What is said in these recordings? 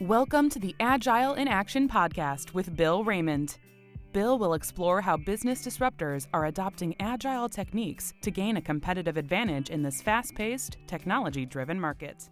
Welcome to the Agile in Action podcast with Bill Raymond. Bill will explore how business disruptors are adopting agile techniques to gain a competitive advantage in this fast-paced, technology-driven market.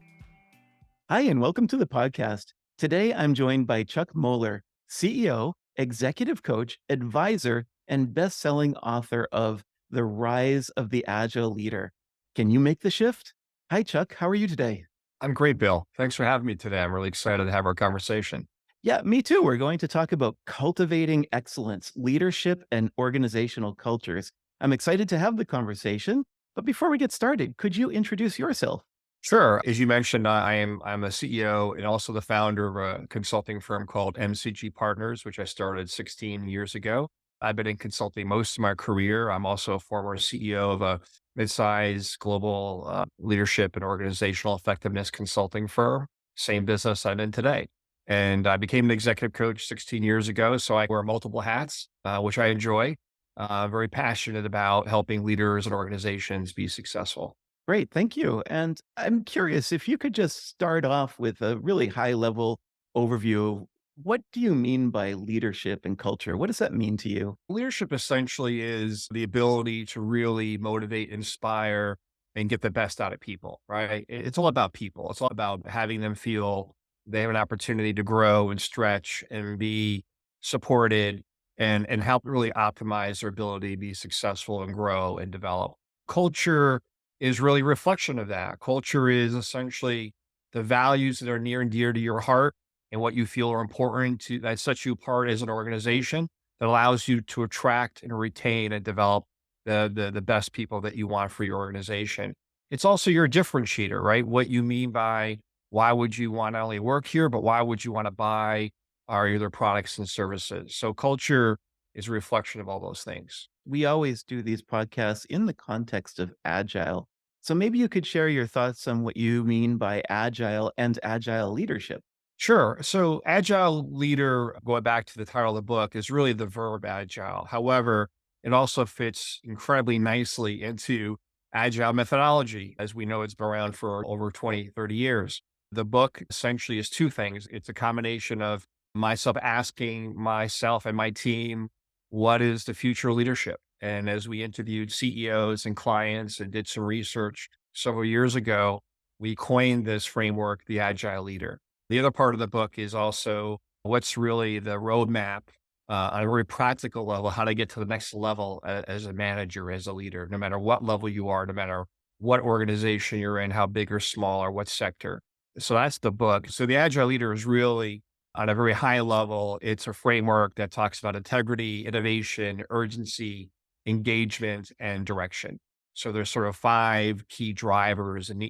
Hi, and welcome to the podcast. Today, I'm joined by Chuck Mollor, CEO, executive coach, advisor, and best-selling author of The Rise of the Agile Leader. Can you make the shift? Hi, Chuck. How are you today? I'm great, Bill. Thanks for having me today. I'm really excited to have our conversation. Yeah, me too. We're going to talk about cultivating excellence, leadership, and organizational cultures. I'm excited to have the conversation. But before we get started, could you introduce yourself? Sure. As you mentioned, I'm a CEO and also the founder of a consulting firm called MCG Partners, which I started 16 years ago. I've been in consulting most of my career. I'm also a former CEO of a mid-sized global leadership and organizational effectiveness consulting firm, same business I'm in today. And I became an executive coach 16 years ago. So I wear multiple hats, which I enjoy. Very passionate about helping leaders and organizations be successful. Great, thank you. And I'm curious if you could just start off with a really high level overview of what do you mean by leadership and culture? What does that mean to you? Leadership essentially is the ability to really motivate, inspire, and get the best out of people, right? It's all about people. It's all about having them feel they have an opportunity to grow and stretch and be supported and help really optimize their ability to be successful and grow and develop. Culture is really a reflection of that. Culture is essentially the values that are near and dear to your heart and what you feel are important to that sets you apart as an organization that allows you to attract and retain and develop the best people that you want for your organization. It's also your differentiator, right? What you mean by why would you want to not only work here, but why would you want to buy our either products and services? So culture is a reflection of all those things. We always do these podcasts in the context of agile. So maybe you could share your thoughts on what you mean by agile and agile leadership. Sure. So agile leader, going back to the title of the book, is really the verb agile. However, it also fits incredibly nicely into agile methodology. As we know, it's been around for over 20, 30 years. The book essentially is two things. It's a combination of myself asking myself and my team, what is the future of leadership? And as we interviewed CEOs and clients and did some research several years ago, we coined this framework, the Agile Leader. The other part of the book is also what's really the roadmap on a very practical level, how to get to the next level as a manager, as a leader, no matter what level you are, no matter what organization you're in, how big or small or what sector. So that's the book. So the Agile Leader is really on a very high level. It's a framework that talks about integrity, innovation, urgency, engagement, and direction. So there's sort of five key drivers, and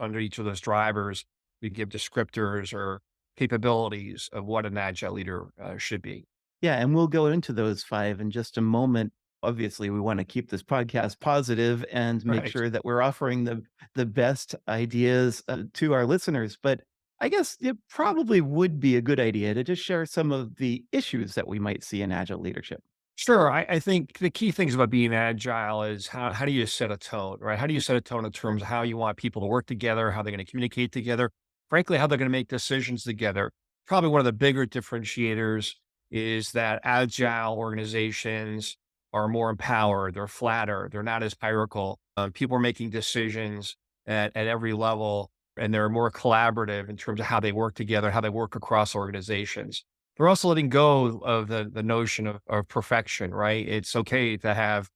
under each of those drivers, we give descriptors or capabilities of what an agile leader should be. Yeah, and we'll go into those five in just a moment. Obviously, we want to keep this podcast positive and make Right. sure that we're offering the best ideas to our listeners. But I guess it probably would be a good idea to just share some of the issues that we might see in agile leadership. Sure. I think the key things about being agile is how do you set a tone, right? How do you set a tone in terms of how you want people to work together, how they're going to communicate together, frankly, how they're going to make decisions together. Probably one of the bigger differentiators is that agile organizations are more empowered, they're flatter, they're not as hierarchical. People are making decisions at every level, and they're more collaborative in terms of how they work together, how they work across organizations. They're also letting go of the notion of perfection, right? It's okay to have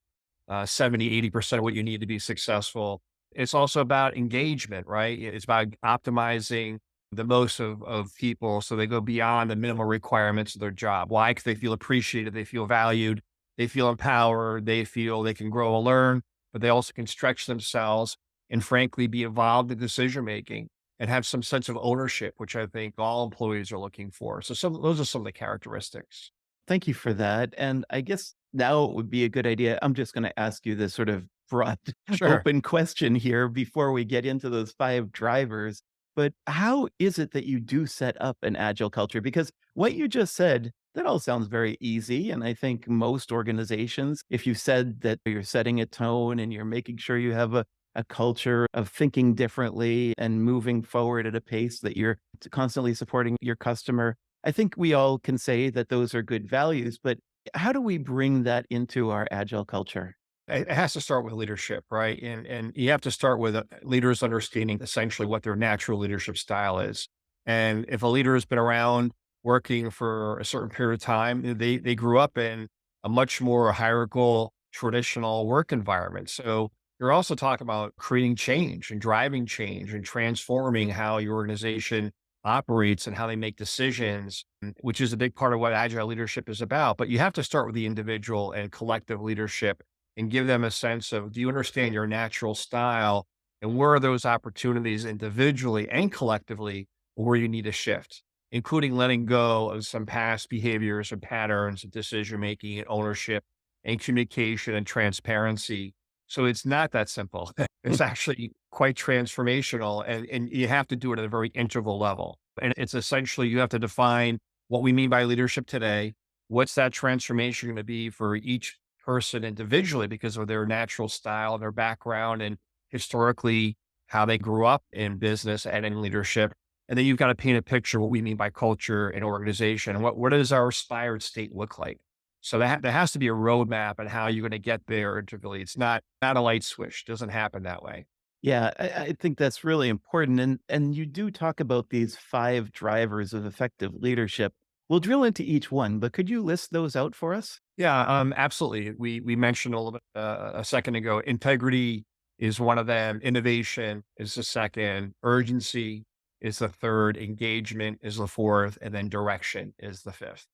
70, 80% of what you need to be successful. It's also about engagement, right? It's about optimizing the most of people so they go beyond the minimal requirements of their job. Why? Because they feel appreciated, they feel valued, they feel empowered, they feel they can grow and learn, but they also can stretch themselves and frankly be involved in decision making and have some sense of ownership, which I think all employees are looking for. So those are some of the characteristics. Thank you for that. And I guess now it would be a good idea. I'm just going to ask you this sort of broad, Sure. open question here before we get into those five drivers. But how is it that you do set up an agile culture? Because what you just said, that all sounds very easy. And I think most organizations, if you said that you're setting a tone and you're making sure you have a culture of thinking differently and moving forward at a pace that you're constantly supporting your customer. I think we all can say that those are good values, but how do we bring that into our agile culture? It has to start with leadership, right? And you have to start with leaders understanding essentially what their natural leadership style is. And if a leader has been around working for a certain period of time, they grew up in a much more hierarchical, traditional work environment. So you're also talking about creating change and driving change and transforming how your organization operates and how they make decisions, which is a big part of what agile leadership is about. But you have to start with the individual and collective leadership and give them a sense of, do you understand your natural style and where are those opportunities individually and collectively where you need to shift, including letting go of some past behaviors and patterns of decision making and ownership and communication and transparency. So it's not that simple. It's actually quite transformational, and you have to do it at a very integral level. And it's essentially you have to define what we mean by leadership today. What's that transformation going to be for each person individually because of their natural style, their background, and historically how they grew up in business and in leadership. And then you've got to paint a picture of what we mean by culture and organization. And what does our aspired state look like? So there has to be a roadmap and how you're going to get there integrally. It's not a light switch. It doesn't happen that way. Yeah, I think that's really important. And you do talk about these five drivers of effective leadership. We'll drill into each one, but could you list those out for us? Yeah, absolutely. We mentioned a little bit a second ago. Integrity is one of them. Innovation is the second. Urgency is the third. Engagement is the fourth, and then direction is the fifth.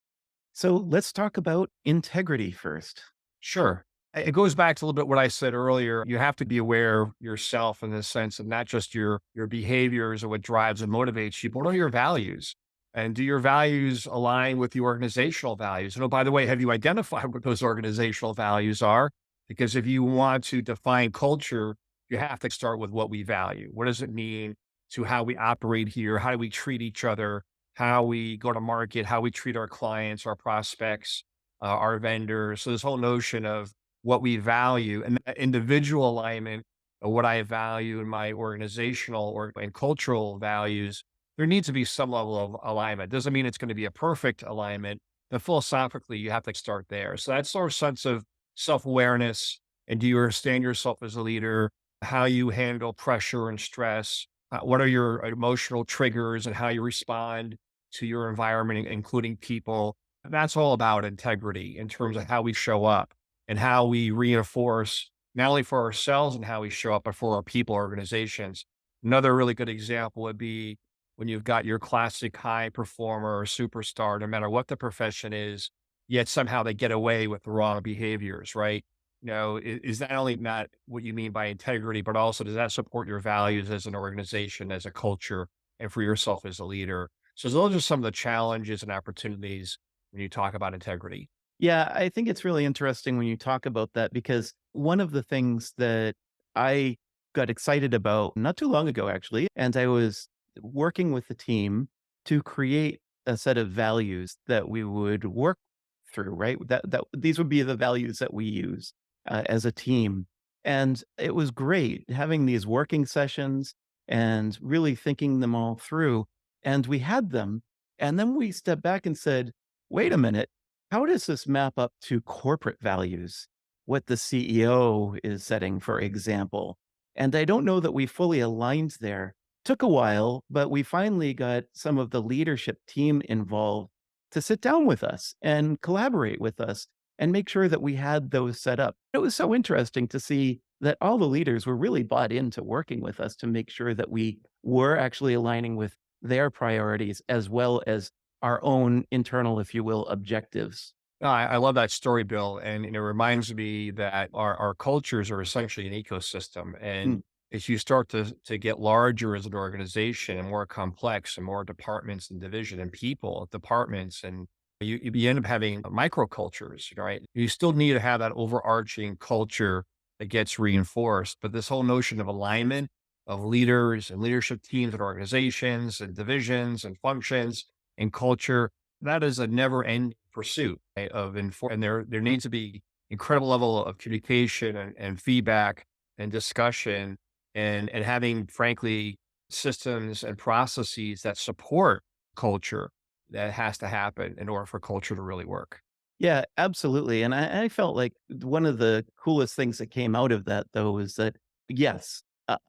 So let's talk about integrity first. Sure. It goes back to a little bit what I said earlier. You have to be aware of yourself in the sense of not just your behaviors or what drives and motivates you, but what are your values? And do your values align with the organizational values? And oh, by the way, have you identified what those organizational values are? Because if you want to define culture, you have to start with what we value. What does it mean to how we operate here? How do we treat each other? How we go to market? How we treat our clients, our prospects, our vendors? So this whole notion of what we value and individual alignment of what I value in my organizational or and cultural values, there needs to be some level of alignment. Doesn't mean it's going to be a perfect alignment, but philosophically, you have to start there. So that's our sense of self-awareness. And do you understand yourself as a leader? How you handle pressure and stress? What are your emotional triggers and how you respond to your environment, including people? And that's all about integrity in terms of how we show up and how we reinforce not only for ourselves and how we show up, but for our people organizations. Another really good example would be when you've got your classic high performer or superstar, no matter what the profession is, yet somehow they get away with the wrong behaviors, right? Is that only not what you mean by integrity, but also does that support your values as an organization, as a culture, and for yourself as a leader? So those are some of the challenges and opportunities when you talk about integrity. Yeah, I think it's really interesting when you talk about that because one of the things that I got excited about not too long ago, actually, and I was working with the team to create a set of values that we would work through, right? That these would be the values that we use as a team. And it was great having these working sessions and really thinking them all through. And we had them. And then we stepped back and said, wait a minute, how does this map up to corporate values? What the CEO is setting, for example. And I don't know that we fully aligned there. Took a while, but we finally got some of the leadership team involved to sit down with us and collaborate with us and make sure that we had those set up. It was so interesting to see that all the leaders were really bought into working with us to make sure that we were actually aligning with their priorities as well as our own internal, if you will, objectives. No, I love that story, Bill. And it reminds me that our cultures are essentially an ecosystem. Mm, And as you start to get larger as an organization and more complex and more departments and division and people, departments, and you end up having microcultures, right? You still need to have that overarching culture that gets reinforced. But this whole notion of alignment of leaders and leadership teams and organizations and divisions and functions and culture, that is a never ending pursuit, right, and there needs to be incredible level of communication and feedback and discussion and having, frankly, systems and processes that support culture that has to happen in order for culture to really work. Yeah, absolutely. And I felt like one of the coolest things that came out of that, though, is that yes,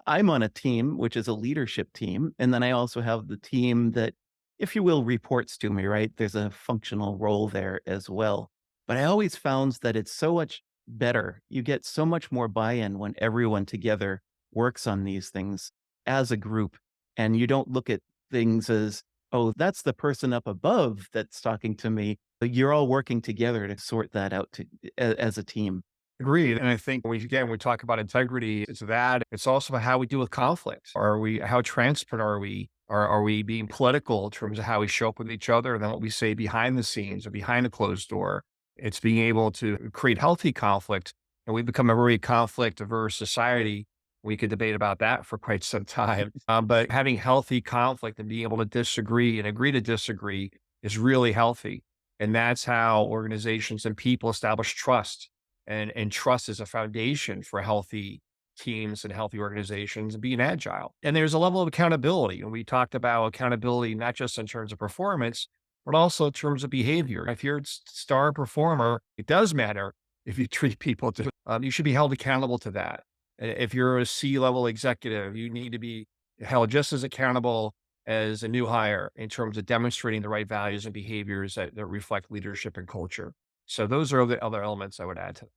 I'm on a team, which is a leadership team. And then I also have the team that, if you will, reports to me, right? There's a functional role there as well. But I always found that it's so much better. You get so much more buy in when everyone together works on these things as a group. And you don't look at things as, oh, that's the person up above that's talking to me. But you're all working together to sort that out as a team. Agreed. And I think we talk about integrity, it's that. It's also how we deal with conflict. How transparent are we? Are we being political in terms of how we show up with each other and then what we say behind the scenes or behind a closed door? It's being able to create healthy conflict. And we've become a very conflict averse society. We could debate about that for quite some time. But having healthy conflict and being able to disagree and agree to disagree is really healthy. And that's how organizations and people establish trust, and trust is a foundation for healthy teams and healthy organizations and being agile. And there's a level of accountability. And we talked about accountability, not just in terms of performance, but also in terms of behavior. If you're a star performer, it does matter if you treat people to, you should be held accountable to that. If you're a C-level executive, you need to be held just as accountable as a new hire in terms of demonstrating the right values and behaviors that reflect leadership and culture. So those are the other elements I would add to that.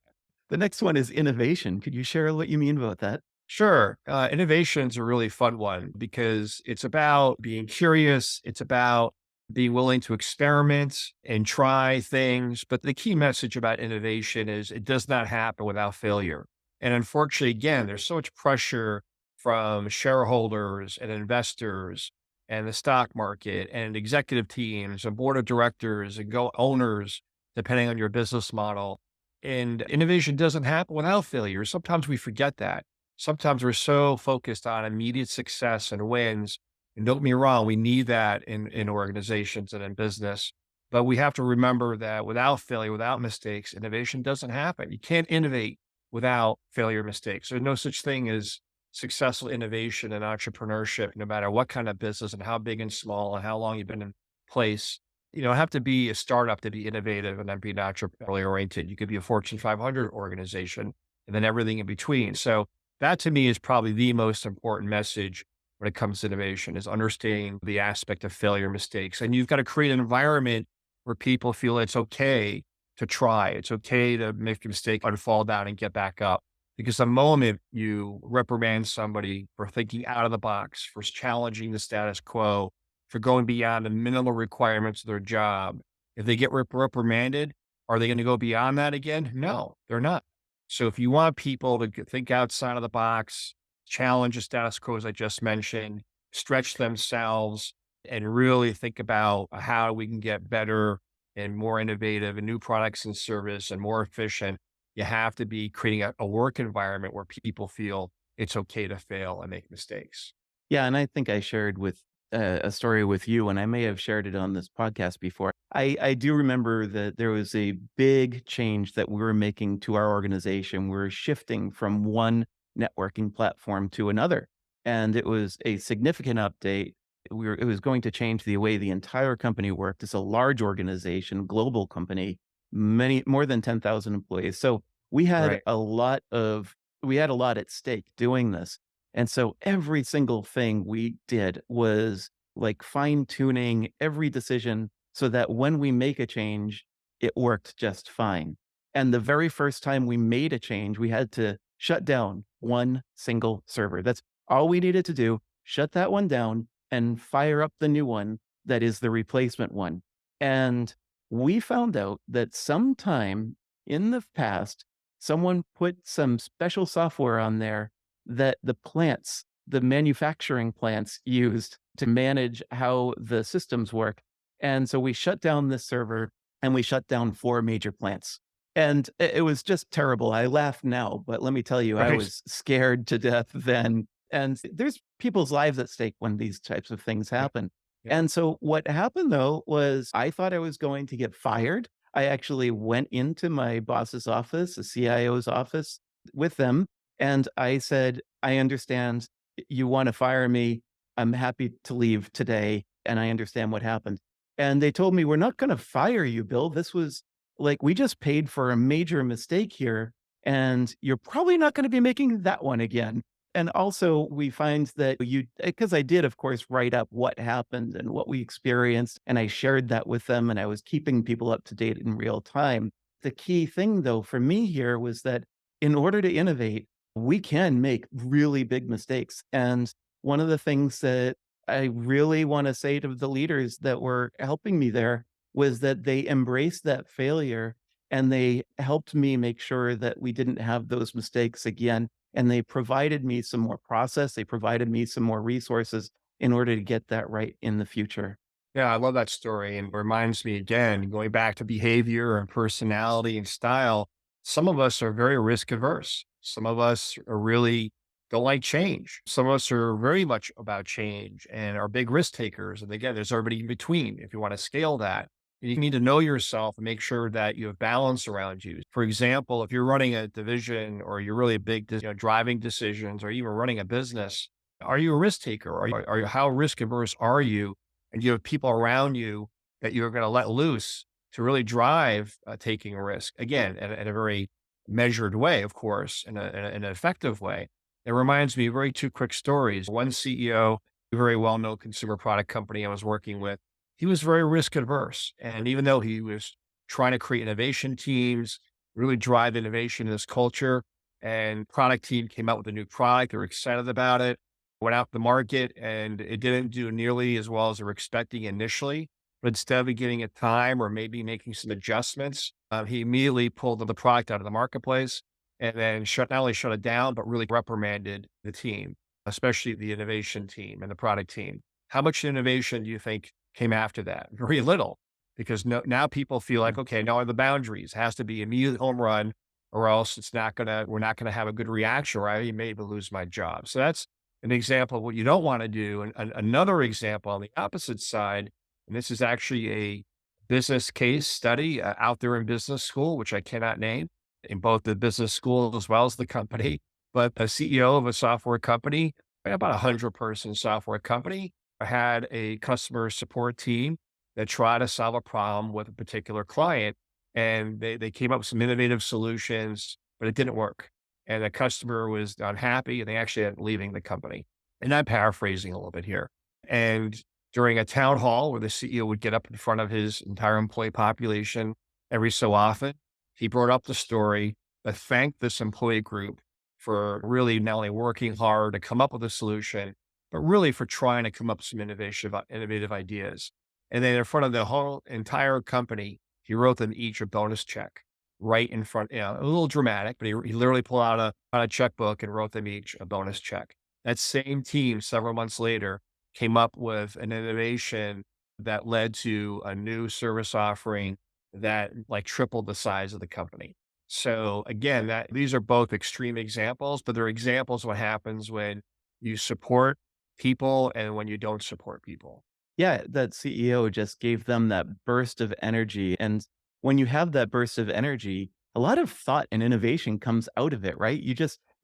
The next one is innovation. Could you share what you mean about that? Sure. Innovation's a really fun one because it's about being curious. It's about being willing to experiment and try things. But the key message about innovation is it does not happen without failure. And unfortunately, again, there's so much pressure from shareholders and investors and the stock market and executive teams and board of directors and go owners, depending on your business model. And innovation doesn't happen without failure. Sometimes we forget that. Sometimes we're so focused on immediate success and wins. And don't get me wrong, we need that in organizations and in business. But we have to remember that without failure, without mistakes, innovation doesn't happen. You can't innovate without failure mistakes. There's no such thing as successful innovation and entrepreneurship, no matter what kind of business and how big and small and how long you've been in place. You don't have to be a startup to be innovative and then be entrepreneurially oriented. You could be a Fortune 500 organization and then everything in between. So that to me is probably the most important message when it comes to innovation is understanding the aspect of failure mistakes. And you've got to create an environment where people feel it's okay to try. It's okay to make a mistake and fall down and get back up. Because the moment you reprimand somebody for thinking out of the box, for challenging the status quo, for going beyond the minimal requirements of their job, if they get reprimanded, are they going to go beyond that again? No, they're not. So if you want people to think outside of the box, challenge the status quo, as I just mentioned, stretch themselves, and really think about how we can get better and more innovative and new products and service and more efficient, you have to be creating a work environment where people feel it's okay to fail and make mistakes. Yeah, and I think I shared with a story with you, and I may have shared it on this podcast before. I do remember that there was a big change that we were making to our organization. We were shifting from one networking platform to another, and it was a significant update. It was going to change the way the entire company worked. It's a large organization, global company, many more than 10,000 employees. So we had Right. a lot of we had a lot at stake doing this. And so every single thing we did was like fine tuning every decision so that when we make a change, it worked just fine. And the very first time we made a change, we had to shut down one single server. That's all we needed to do. Shut that one down and fire up the new one that is the replacement one. And we found out that sometime in the past, someone put some special software on there that the manufacturing plants used to manage how the systems work. And so we shut down this server and we shut down 4 major plants. And it was just terrible. I laugh now, but let me tell you, I Right. was scared to death then. And there's people's lives at stake when these types of things Yeah. happen. Yeah. And so what happened though was I thought I was going to get fired. I actually went into my boss's office, the CIO's office with them, And I said, I understand you want to fire me. I'm happy to leave today. And I understand what happened. And they told me, we're not going to fire you, Bill. This was like, we just paid for a major mistake here. And you're probably not going to be making that one again. And also, we find that because I did, of course, write up what happened and what we experienced. And I shared that with them and I was keeping people up to date in real time. The key thing, though, for me here was that in order to innovate, we can make really big mistakes. And one of the things that I really want to say to the leaders that were helping me there was that they embraced that failure and they helped me make sure that we didn't have those mistakes again. And they provided me some more process, they provided me some more resources in order to get that right in the future. Yeah, I love that story and reminds me again, going back to behavior and personality and style, some of us are very risk averse. Some of us are really don't like change. Some of us are very much about change and are big risk takers. And again, there's everybody in between. If you want to scale that, you need to know yourself and make sure that you have balance around you. For example, if you're running a division or you're really big, driving decisions or even running a business, are you a risk taker? How risk averse are you? And you have people around you that you're going to let loose to really drive taking a risk again in a very measured way, of course, in an effective way. It reminds me of very two quick stories. One CEO, a very well-known consumer product company I was working with, he was very risk averse. And even though he was trying to create innovation teams, really drive innovation in this culture, and product team came out with a new product, they were excited about it, went out to the market and it didn't do nearly as well as they were expecting initially. But instead of giving it time or maybe making some adjustments, he immediately pulled the product out of the marketplace and then not only shut it down, but really reprimanded the team, especially the innovation team and the product team. How much innovation do you think came after that? Very little, because now people feel like, okay, now are the boundaries. It has to be immediate home run, or else we're not gonna have a good reaction, or I may even lose my job. So that's an example of what you don't want to do. And another example on the opposite side, and this is actually a business case study out there in business school, which I cannot name, in both the business school as well as the company, but a CEO of a software company, about 100-person software company, had a customer support team that tried to solve a problem with a particular client. And they came up with some innovative solutions, but it didn't work and the customer was unhappy and they actually ended up leaving the company. And I'm paraphrasing a little bit here. And during a town hall where the CEO would get up in front of his entire employee population every so often, he brought up the story, but thanked this employee group for really not only working hard to come up with a solution, but really for trying to come up with some innovative ideas. And then in front of the whole entire company, he wrote them each a bonus check right in front, a little dramatic, but he literally pulled out a checkbook and wrote them each a bonus check. That same team several months later came up with an innovation that led to a new service offering that like tripled the size of the company. So again, these are both extreme examples, but they're examples of what happens when you support people and when you don't support people. Yeah, that CEO just gave them that burst of energy. And when you have that burst of energy, a lot of thought and innovation comes out of it, right? You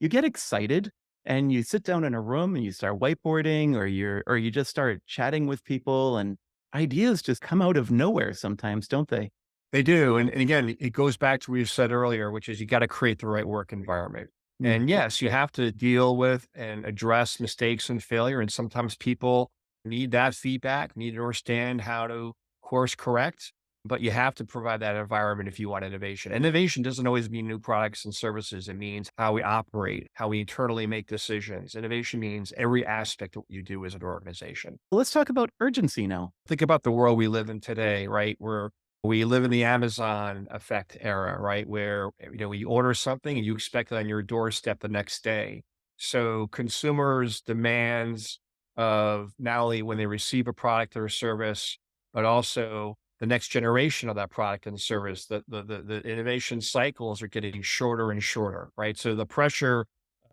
get excited and you sit down in a room and you start whiteboarding or you just start chatting with people and ideas just come out of nowhere sometimes, don't they? They do. And again, it goes back to what you said earlier, which is you got to create the right work environment. Mm. And yes, you have to deal with and address mistakes and failure. And sometimes people need that feedback, need to understand how to course correct, but you have to provide that environment if you want innovation. Innovation doesn't always mean new products and services. It means how we operate, how we internally make decisions. Innovation means every aspect of what you do as an organization. Let's talk about urgency now. Think about the world we live in today, right? Where we live in the Amazon effect era, right? Where, we order something and you expect it on your doorstep the next day. So consumers demands of not only when they receive a product or a service, but also the next generation of that product and service, the innovation cycles are getting shorter and shorter, right? So the pressure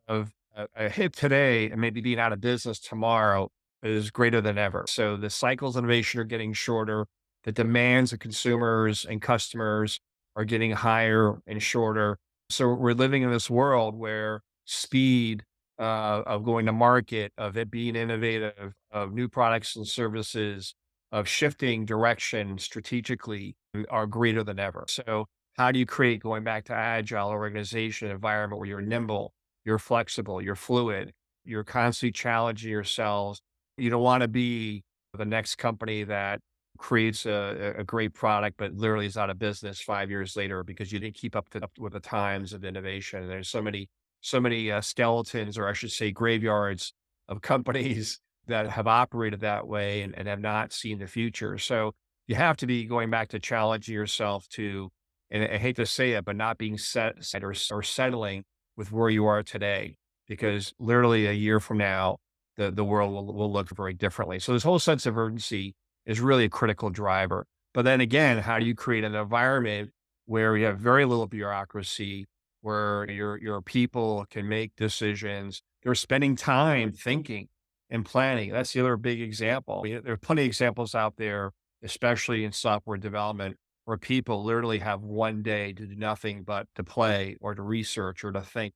of a hit today and maybe being out of business tomorrow is greater than ever. So the cycles of innovation are getting shorter. The demands of consumers and customers are getting higher and shorter. So we're living in this world where speed of going to market, of it being innovative, of new products and services, of shifting direction strategically are greater than ever. So how do you create, going back to agile organization environment where you're nimble, you're flexible, you're fluid, you're constantly challenging yourselves. You don't want to be the next company that creates a great product, but literally is out of business 5 years later because you didn't keep up with the times of innovation. And there's so many skeletons, or I should say, graveyards of companies that have operated that way and have not seen the future. So you have to be going back to challenging yourself to, and I hate to say it, but not being set or settling with where you are today, because literally a year from now, the world will look very differently. So this whole sense of urgency is really a critical driver. But then again, how do you create an environment where you have very little bureaucracy, where your people can make decisions? They're spending time thinking and planning. That's the other big example. There are plenty of examples out there, especially in software development, where people literally have one day to do nothing but to play or to research or to think.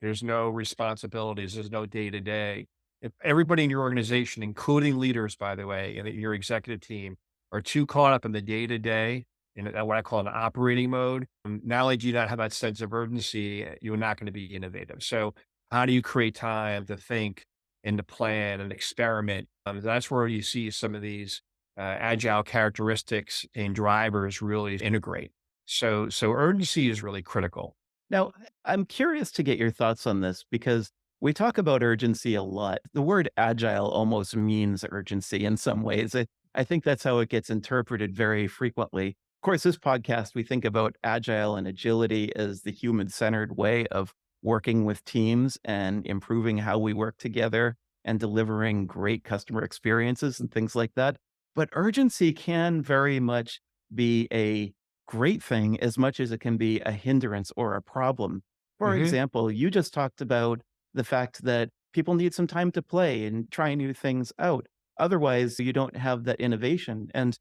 There's no responsibilities. There's no day to day. If everybody in your organization, including leaders, by the way, and your executive team, are too caught up in the day to day, in what I call an operating mode, not only do you not have that sense of urgency, you're not going to be innovative. So, how do you create time to think and to plan and experiment? That's where you see some of these agile characteristics and drivers really integrate. So urgency is really critical. Now, I'm curious to get your thoughts on this because we talk about urgency a lot. The word agile almost means urgency in some ways. I think that's how it gets interpreted very frequently. Of course, this podcast, we think about agile and agility as the human centered way of working with teams and improving how we work together and delivering great customer experiences and things like that. But urgency can very much be a great thing as much as it can be a hindrance or a problem. For Hmm. example, you just talked about the fact that people need some time to play and try new things out. Otherwise, you don't have that innovation. And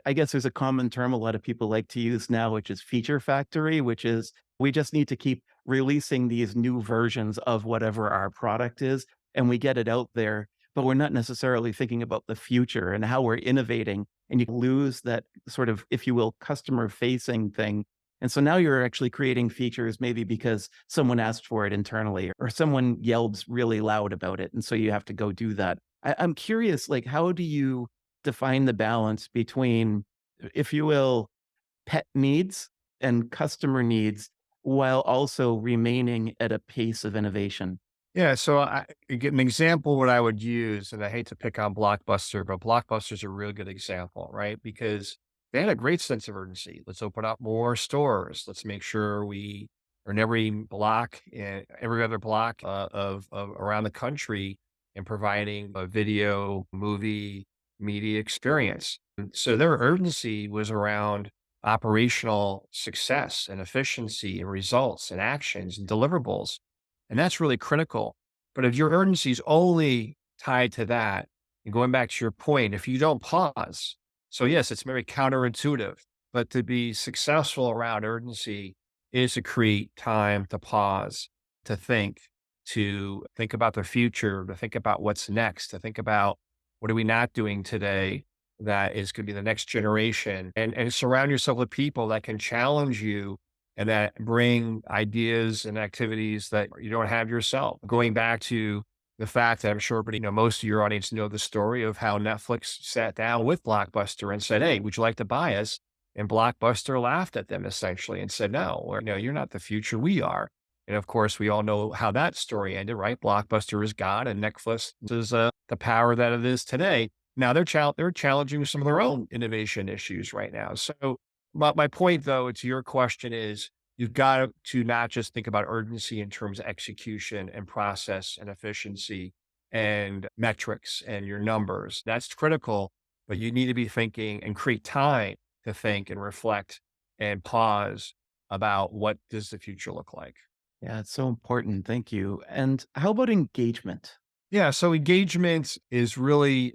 I guess there's a common term a lot of people like to use now, which is feature factory, which is we just need to keep releasing these new versions of whatever our product is, and we get it out there, but we're not necessarily thinking about the future and how we're innovating. And you lose that sort of, if you will, customer facing thing. And so now you're actually creating features maybe because someone asked for it internally or someone yelled really loud about it. And so you have to go do that. I'm curious, like, how do you define the balance between, if you will, pet needs and customer needs while also remaining at a pace of innovation? Yeah, so I get an example what I would use, and I hate to pick on Blockbuster, but Blockbuster's a real good example, right? Because they had a great sense of urgency. Let's open up more stores. Let's make sure we are in every block, and every other block of around the country, and providing a video, movie, media experience. And so their urgency was around operational success and efficiency and results and actions and deliverables, and that's really critical. But if your urgency is only tied to that, and going back to your point, if you don't pause, so yes, it's very counterintuitive, but to be successful around urgency is to create time to pause, to think about the future, to think about what's next, to think about what are we not doing today that is going to be the next generation, and surround yourself with people that can challenge you and that bring ideas and activities that you don't have yourself. Going back to the fact that I'm sure, but most of your audience know the story of how Netflix sat down with Blockbuster and said, "Hey, would you like to buy us?" And Blockbuster laughed at them essentially and said, "No, no, you're not the future. We are." And of course, we all know how that story ended, right? Blockbuster is God, and Netflix is the power that it is today. Now they're challenging some of their own innovation issues right now. So my point, though, to your question is you've got to not just think about urgency in terms of execution and process and efficiency and metrics and your numbers. That's critical, but you need to be thinking and create time to think and reflect and pause about what does the future look like. Yeah, it's so important. Thank you. And how about engagement? Yeah, so engagement is really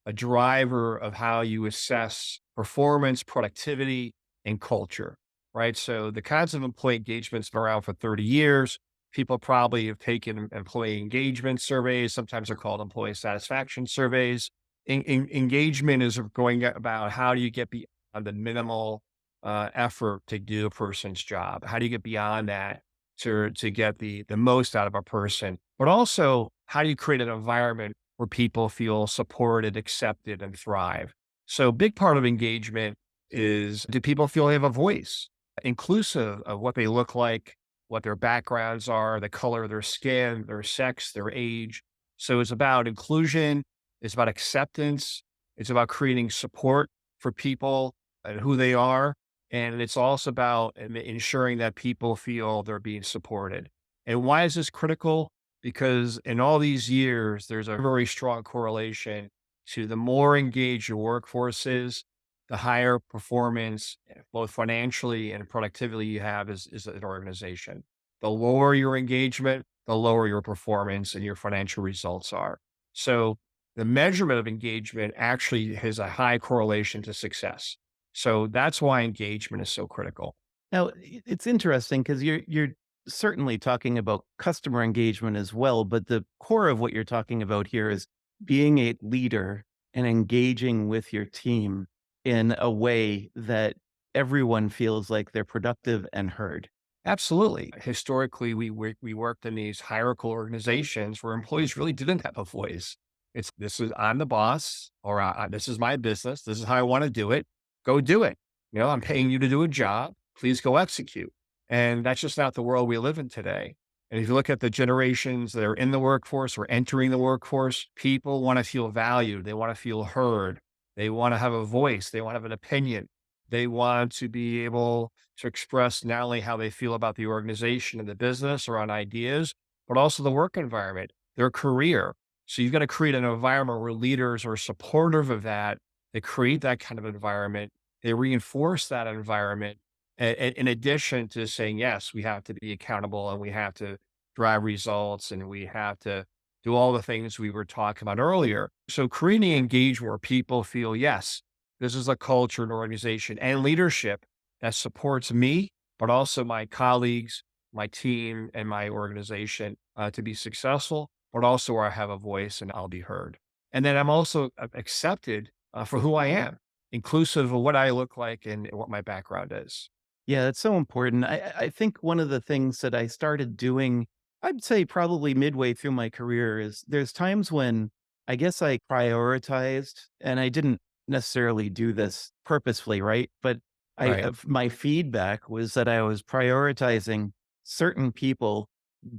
a driver of how you assess performance, productivity, and culture, right? So the kinds of employee engagement's been around for 30 years. People probably have taken employee engagement surveys. Sometimes they're called employee satisfaction surveys. Engagement is going about how do you get beyond the minimal effort to do a person's job? How do you get beyond that to get the most out of a person? But also, how do you create an environment where people feel supported, accepted, and thrive? So, a big part of engagement is, do people feel they have a voice, inclusive of what they look like, what their backgrounds are, the color of their skin, their sex, their age. So it's about inclusion, it's about acceptance, it's about creating support for people and who they are. And it's also about ensuring that people feel they're being supported. And why is this critical? Because in all these years, there's a very strong correlation to the more engaged your workforce is, the higher performance, both financially and productivity you have is an organization. The lower your engagement, the lower your performance and your financial results are. So the measurement of engagement actually has a high correlation to success. So that's why engagement is so critical. Now, it's interesting because you're certainly talking about customer engagement as well, but the core of what you're talking about here is being a leader and engaging with your team in a way that everyone feels like they're productive and heard. Absolutely. Historically, we worked in these hierarchical organizations where employees really didn't have a voice. It's this is I'm the boss, or this is my business. This is how I want to do it. Go do it. I'm paying you to do a job. Please go execute. And that's just not the world we live in today. And if you look at the generations that are in the workforce or entering the workforce, people want to feel valued. They want to feel heard. They want to have a voice. They want to have an opinion. They want to be able to express not only how they feel about the organization and the business or on ideas, but also the work environment, their career. So you've got to create an environment where leaders are supportive of that. They create that kind of environment. They reinforce that environment. In addition to saying, yes, we have to be accountable and we have to drive results and we have to do all the things we were talking about earlier. So creating engagement where people feel, yes, this is a culture and organization and leadership that supports me, but also my colleagues, my team, and my organization to be successful, but also where I have a voice and I'll be heard. And then I'm also accepted for who I am, inclusive of what I look like and what my background is. Yeah, that's so important. I think one of the things that I started doing, I'd say probably midway through my career, is there's times when I guess I prioritized, and I didn't necessarily do this purposefully, right? But Right. my feedback was that I was prioritizing certain people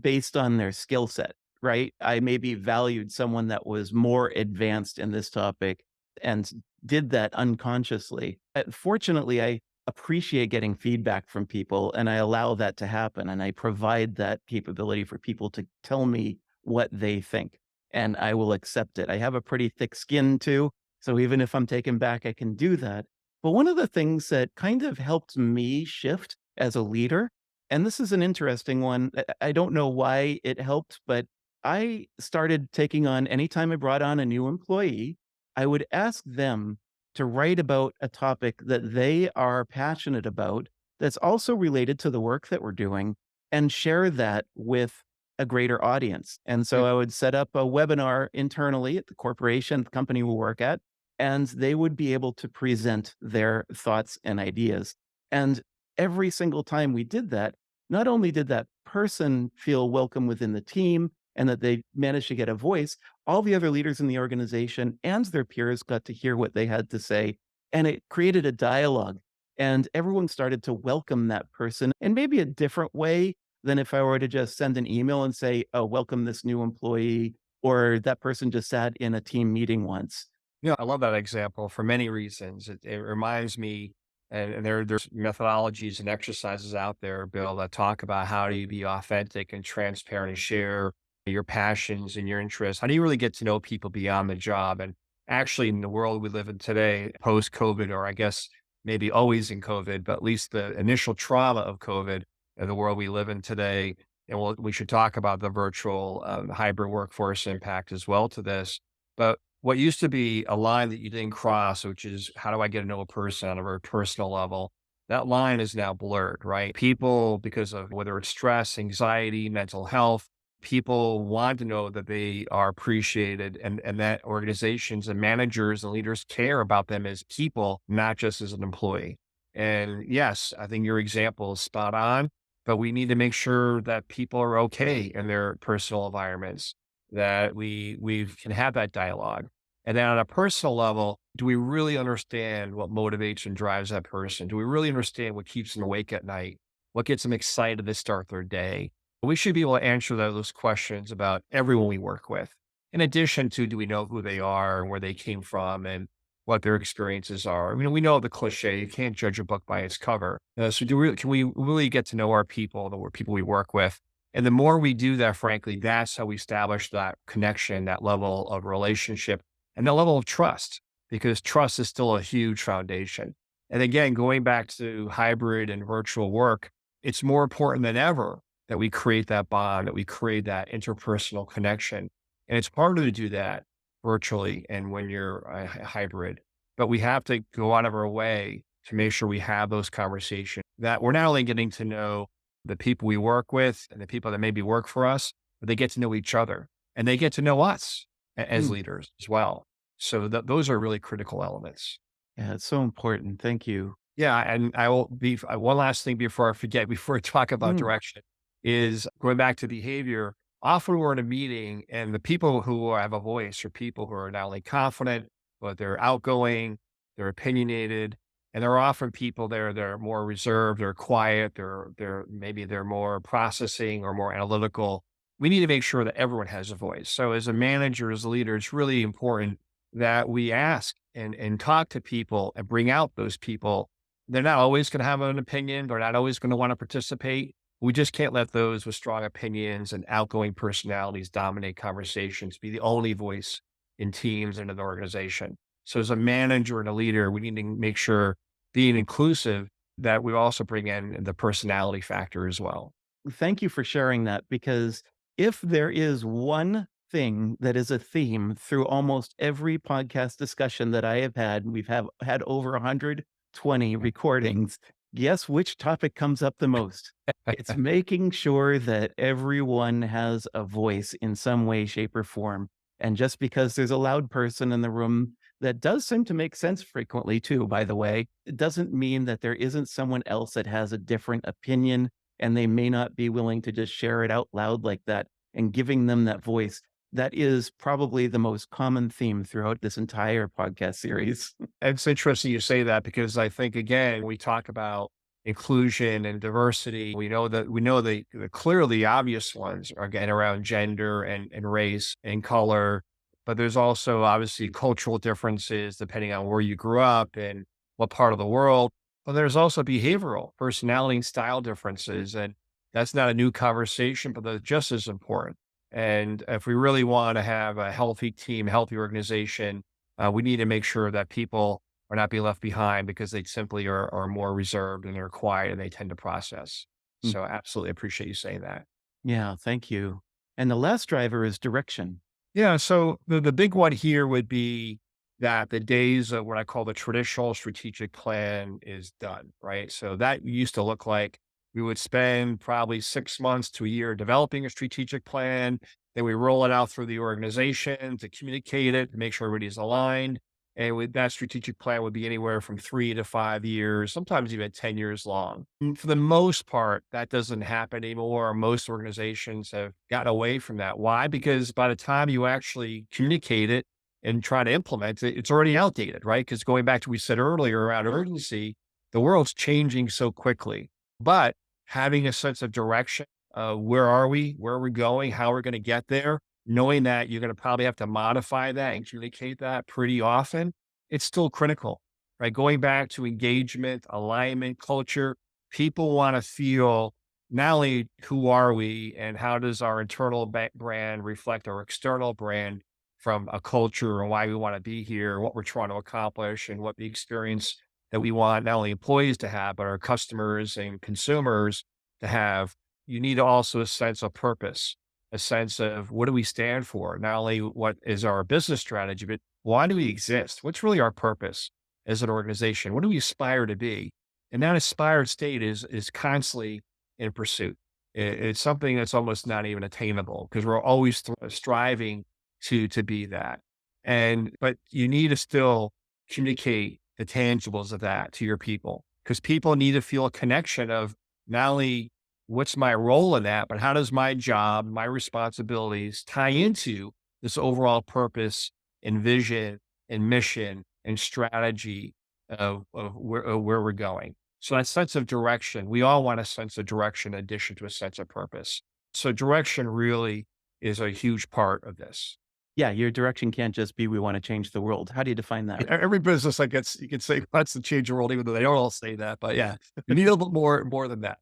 based on their skill set, right? I maybe valued someone that was more advanced in this topic and did that unconsciously. Fortunately, I appreciate getting feedback from people and I allow that to happen and I provide that capability for people to tell me what they think and I will accept it. I have a pretty thick skin too, so even if I'm taken back I can do that. But one of the things that kind of helped me shift as a leader, and this is an interesting one, I don't know why it helped, but I started taking on anytime I brought on a new employee, I would ask them to write about a topic that they are passionate about that's also related to the work that we're doing and share that with a greater audience. And so I would set up a webinar internally at the corporation, the company we work at, and they would be able to present their thoughts and ideas. And every single time we did that, not only did that person feel welcome within the team and that they managed to get a voice, all the other leaders in the organization and their peers got to hear what they had to say. And it created a dialogue. And everyone started to welcome that person in maybe a different way than if I were to just send an email and say, oh, welcome this new employee, or that person just sat in a team meeting once. Yeah, I love that example for many reasons. It reminds me, and there's methodologies and exercises out there, Bill, that talk about how do you be authentic and transparent and share your passions and your interests. How do you really get to know people beyond the job? And actually, in the world we live in today, post COVID, or I guess maybe always in COVID, but at least the initial trauma of COVID, and the world we live in today. And we should talk about the virtual hybrid workforce impact as well to this. But what used to be a line that you didn't cross, which is how do I get to know a person on a very personal level, that line is now blurred, right? People, because of whether it's stress, anxiety, mental health, people want to know that they are appreciated and that organizations and managers and leaders care about them as people, not just as an employee. And yes, I think your example is spot on, but we need to make sure that people are okay in their personal environments, that we can have that dialogue. And then on a personal level, do we really understand what motivates and drives that person? Do we really understand what keeps them awake at night? What gets them excited to start their day? We should be able to answer those questions about everyone we work with. In addition to, do we know who they are and where they came from and what their experiences are? I mean, we know the cliche, you can't judge a book by its cover. So can we really get to know our people, the people we work with? And the more we do that, frankly, that's how we establish that connection, that level of relationship and the level of trust, because trust is still a huge foundation. And again, going back to hybrid and virtual work, it's more important than ever that we create that bond, that we create that interpersonal connection. And it's harder to do that virtually and when you're a hybrid, but we have to go out of our way to make sure we have those conversations, that we're not only getting to know the people we work with and the people that maybe work for us, but they get to know each other and they get to know us as Mm. leaders as well. So those are really critical elements. Yeah, it's so important. Thank you. Yeah, and I will be one last thing before I forget, before I talk about Mm. direction, is going back to behavior. Often we're in a meeting, and the people who have a voice are people who are not only confident, but they're outgoing, they're opinionated, and there are often people there that are more reserved, they're quiet, they're more processing or more analytical. We need to make sure that everyone has a voice. So as a manager, as a leader, it's really important that we ask and talk to people and bring out those people. They're not always going to have an opinion. They're not always going to want to participate. We just can't let those with strong opinions and outgoing personalities dominate conversations, be the only voice in teams and in the organization. So as a manager and a leader, we need to make sure being inclusive, that we also bring in the personality factor as well. Thank you for sharing that because if there is one thing that is a theme through almost every podcast discussion that I have had, we've had over 120 recordings. Guess which topic comes up the most? It's making sure that everyone has a voice in some way, shape, or form. And just because there's a loud person in the room, that does seem to make sense frequently too, by the way, it doesn't mean that there isn't someone else that has a different opinion and they may not be willing to just share it out loud like that, and giving them that voice. That is probably the most common theme throughout this entire podcast series. It's interesting you say that because I think again, we talk about inclusion and diversity. We know the clearly obvious ones are getting around gender and race and color, but there's also obviously cultural differences depending on where you grew up and what part of the world. But there's also behavioral, personality and style differences. And that's not a new conversation, but they're just as important. And if we really want to have a healthy team, healthy organization, we need to make sure that people are not being left behind because they simply are more reserved and they're quiet and they tend to process. Mm. So absolutely appreciate you saying that. Yeah, thank you. And the last driver is direction. Yeah. So the big one here would be that the days of what I call the traditional strategic plan is done, right? So that used to look like we would spend probably 6 months to a year developing a strategic plan. Then we roll it out through the organization to communicate it, to make sure everybody's aligned. And with that strategic plan would be anywhere from 3 to 5 years, sometimes even 10 years long. For the most part, that doesn't happen anymore. Most organizations have gotten away from that. Why? Because by the time you actually communicate it and try to implement it, it's already outdated, right? Because going back to what we said earlier around urgency, the world's changing so quickly. But having a sense of direction, where are we? Where are we going? How are we going to get there? Knowing that you're going to probably have to modify that and communicate that pretty often, it's still critical, right? Going back to engagement, alignment, culture, people want to feel not only who are we and how does our internal brand reflect our external brand from a culture and why we want to be here, what we're trying to accomplish, and what the experience that we want not only employees to have, but our customers and consumers to have. You need also a sense of purpose, a sense of what do we stand for? Not only what is our business strategy, but why do we exist? What's really our purpose as an organization? What do we aspire to be? And that inspired state is constantly in pursuit. It's something that's almost not even attainable because we're always striving to be that. But you need to still communicate the tangibles of that to your people because people need to feel a connection of not only what's my role in that, but how does my job, my responsibilities tie into this overall purpose and vision and mission and strategy of where we're going. So that sense of direction, we all want a sense of direction in addition to a sense of purpose. So direction really is a huge part of this. Yeah, your direction can't just be, we want to change the world. How do you define that? Every business, I guess, you can say wants to change the world, even though they don't all say that. But yeah, you need a little bit more than that.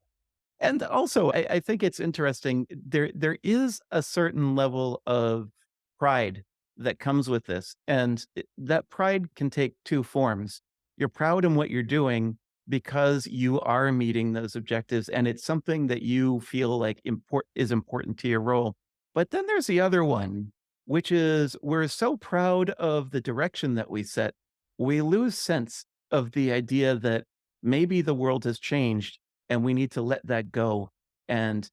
And also, I think it's interesting. There is a certain level of pride that comes with this, and that pride can take two forms. You're proud in what you're doing because you are meeting those objectives, and it's something that you feel like is important to your role. But then there's the other one, which is we're so proud of the direction that we set, we lose sense of the idea that maybe the world has changed and we need to let that go and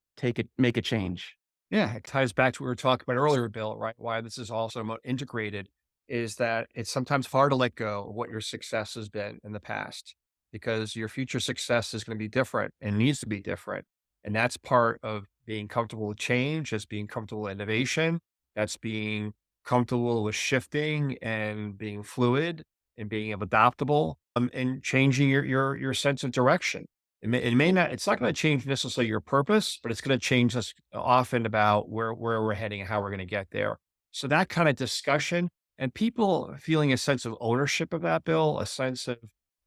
make a change. Yeah, it ties back to what we were talking about earlier, Bill, right? Why this is also integrated is that it's sometimes hard to let go of what your success has been in the past because your future success is going to be different and needs to be different. And that's part of being comfortable with change, that's being comfortable with innovation, that's being comfortable with shifting and being fluid and being adaptable and changing your sense of direction. It may not, it's not going to change necessarily your purpose, but it's going to change us often about where we're heading and how we're going to get there. So that kind of discussion and people feeling a sense of ownership of that, Bill, a sense of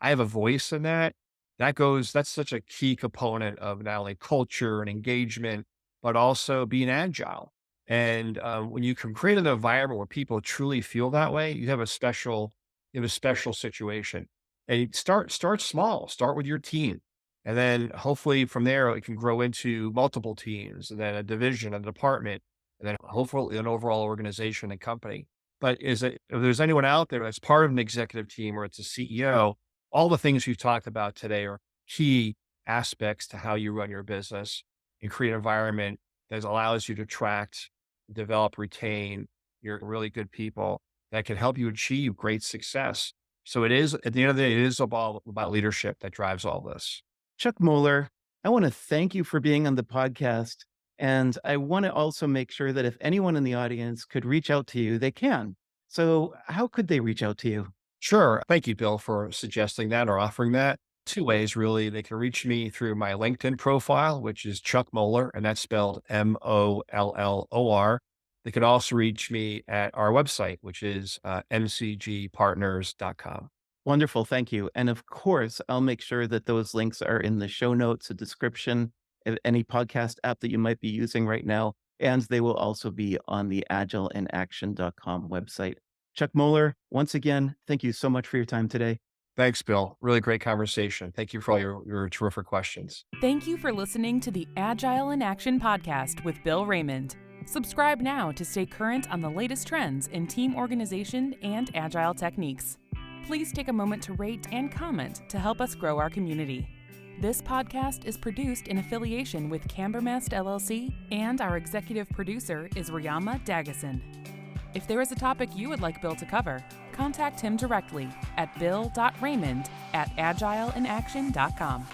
I have a voice in that. That's such a key component of not only culture and engagement, but also being agile. And when you can create an environment where people truly feel that way, you have a special situation. And you start small, start with your team. And then hopefully from there, it can grow into multiple teams and then a division, a department, and then hopefully an overall organization and company. But if there's anyone out there that's part of an executive team or it's a CEO, all the things we've talked about today are key aspects to how you run your business and create an environment that allows you to attract, develop, retain your really good people that can help you achieve great success. So it is, at the end of the day, it is about leadership that drives all this. Chuck Mollor, I want to thank you for being on the podcast. And I want to also make sure that if anyone in the audience could reach out to you, they can. So how could they reach out to you? Sure. Thank you, Bill, for suggesting that or offering that. Two ways, really. They can reach me through my LinkedIn profile, which is Chuck Mollor, and that's spelled Mollor. They could also reach me at our website, which is mcgpartners.com. Wonderful. Thank you. And of course, I'll make sure that those links are in the show notes, a description of any podcast app that you might be using right now. And they will also be on the agileinaction.com website. Chuck Mollor, once again, thank you so much for your time today. Thanks, Bill. Really great conversation. Thank you for all your terrific questions. Thank you for listening to the Agile in Action podcast with Bill Raymond. Subscribe now to stay current on the latest trends in team organization and agile techniques. Please take a moment to rate and comment to help us grow our community. This podcast is produced in affiliation with Cambermast LLC, and our executive producer is Riyama Dagason. If there is a topic you would like Bill to cover, contact him directly at bill.raymond@agileinaction.com.